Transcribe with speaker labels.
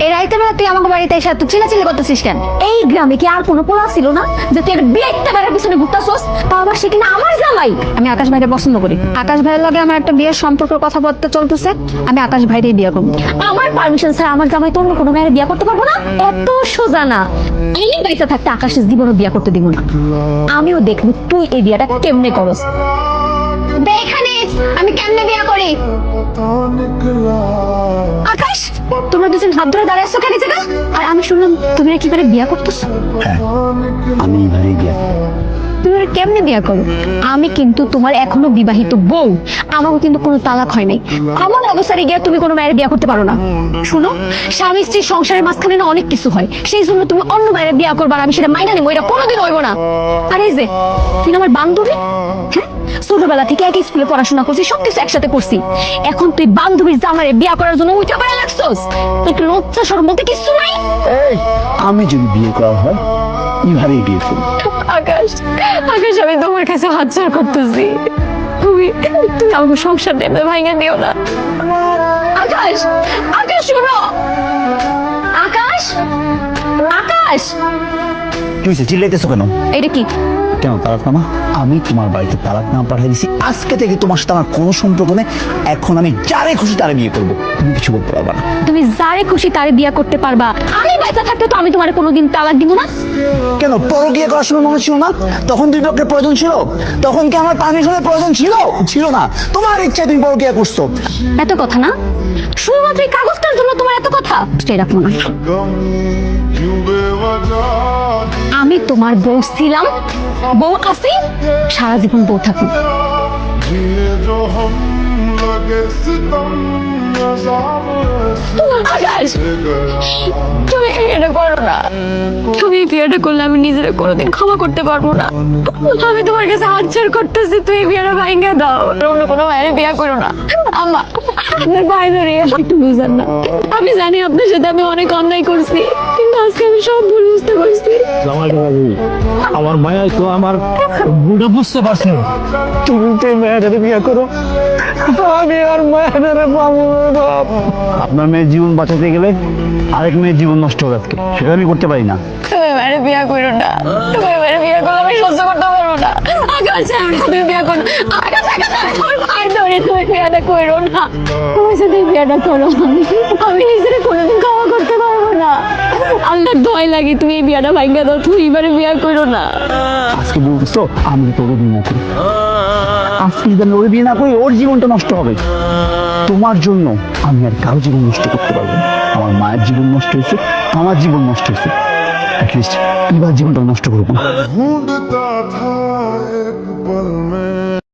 Speaker 1: এই রাইতে বেলা তুই আমাকে বাড়িতে এসে তুই চিল্লাচিল্লি করতেছিস কেন? এই গ্রামে কি আর কোনো পোলা ছিল না যে তুই বিয়েতে বেড়ার পিছনে ঘুরতাছস? তা আবার সে কিনা আমার জামাই। আমি আকাশ ভাইকে পছন্দ করি। আকাশ ভাইয়ের লগে আমার একটা বিয়ের সম্পর্কের কথাবার্তা চলতেছে। আমি আকাশ ভাইরে বিয়ে করব। আমার পারমিশন ছাড়া আমার জামাই তোর কোনো মেয়ের বিয়ে করতে পারবো না? এত সোজা না। এই বাইসা থাকতে আকাশের জীবনও বিয়ে করতে দিব না। আমিও দেখবো তুই এই বিয়েটা কেমনে করস। এখানে আমি কেমনে বিয়ে করি? আকাশ, তোমরা দুজন হাত ধরে দাঁড়িয়ে আছো কেন জায়গা? আর আমি শুনলাম তুমি নাকি এবারে বিয়ে করতেছো।
Speaker 2: হ্যাঁ, আমি এবারে বিয়ে করব।
Speaker 1: তুমি এবারে কেমনে বিয়ে করো? আমি কিন্তু তোমার এখনো বিবাহিত বউ, আমারও কিন্তু কোনো তালাক হয় নাই। আমার অবস্থায় গিয়ে তুমি কোনো মায়ের বিয়ে করতে পারো না। শুনো, স্বামী স্ত্রীর সংসারের মাঝখানে না অনেক কিছু হয়, সেই জন্য তুমি অন্য মায়ের বিয়ে করবা আর আমি সেটা মাইনা নেবো, এটা কোনোদিন হইব না। আর এই যে তুমি আমার বান্ধবী, হ্যাঁ, ছোটবেলা থেকে একই স্কুলে পড়াশোনা করছি, সবকিছু একসাথে করছি। এখন তুই বান্ধবীর জামাইরে বিয়ে করার জন্য উঠে পড়ে লাগছস? একটু লজ্জা শরম বলতে কিছু নাই?
Speaker 2: এই, আমি যদি বিয়ে করা হয় এবারেই বিয়ে করব।
Speaker 1: আকাশ, আকাশ, আমি তোমার কাছে হাত জোড় করতেছি, তুমি তুমি আমাকে সংসার নেবে ভাঙা দিও না। আকাশ, আকাশ শোনো, আকাশ, আকাশ।
Speaker 2: কি হয়েছে, চিল্লাইতেছো কেন?
Speaker 1: এটা কি?
Speaker 2: কেন তালাকনামা? আমি তোমার বাড়িতে তালাকনামা পাঠিয়ে দিছি। আজকে থেকে তোমার সাথে আমার কোনো সম্পর্ক নেই। এখন আমি যারে খুশি তারে বিয়ে করবো, তুমি কিছু বলতে পারবা না।
Speaker 1: তুমি যারে খুশি তারে বিয়ে করতে পারবা। আমি বাচ্চা থাকতে তো আমি তোমার কোনোদিন তালাক দিব না।
Speaker 2: কেন, পরকীয়া করার সময় মনে ছিল না? তখন দুই পক্ষের প্রয়োজন ছিল। তখন কি আমার পারমিশনের প্রয়োজন ছিল? ছিল না। তোমার ইচ্ছায় তুমি পরকীয়া করছো।
Speaker 1: এত কথা না, শুধুমাত্র এই কাগজটার জন্য তোমার এত কথা? সেটা রাখবো না। আমি তোমার বউ ছিলাম, বউ আছি, সারা জীবন বউ থাকবো। আকাশ, তুমি বিয়েটা করো না। তুমি বিয়েটা করলে আমি নিজেরা কোনোদিন ক্ষমা করতে পারবো না। আমি তোমার কাছে হাত জোড় করতেছি, তুই বিয়েটা ভাঙিয়ে দাও, অন্য কোনো মায়ের বিয়ে করো না। আম্মা, আপনার ভাই ধরে একটু বুঝান না। আমি জানি আপনার সাথে আমি অনেক অন্যায় করছি, কিন্তু আজকে আমি সব ভুল বুঝতে পারছি।
Speaker 3: আমার মায়া তো আমার ভুলটা বুঝতে পারছে। তুমি তো মেয়েদের বিয়ে করো, আমি আর মেয়েদের পাবো না।
Speaker 2: আপনার মেয়ের জীবন বাঁচাতে গেলে আরেক মেয়ের জীবন নষ্ট হবে আজকে, সেটা আমি করতে পারি না।
Speaker 1: তুমি এবারে বিয়ে করো না, তুমি এবারে বিয়ে করলে আমি সহ্য করতে পারবো না। আকাশ, তুমি বিয়ে করো। আকাশ, আকাশ, আমি তোমার ভাই ধরে, তুমি বিয়েটা করো না। তুমি যদি বিয়েটা করো, আমি নিজের কোনোদিন ক্ষমা করতে পারবো না। আল্লাহর দোয়াই লাগে, তুমি এই বিয়েটা ভাঙিয়ে দাও, তুমি এবারে বিয়ে করো না।
Speaker 2: আজকে বলছো আমি তোকে বিয়ে না করি। আজকে যদি আমি ওর বিয়ে না করি, ওর জীবনটা নষ্ট হবে। তোমার জন্য আমি আর কারো জীবন নষ্ট করতে পারবো না। আমার মায়ের জীবন নষ্ট হয়েছে, আমার জীবন নষ্ট হয়েছে, অ্যাটলিস্ট এবার জীবনটা নষ্ট করবো না।
Speaker 4: ढूंढता था एक पल में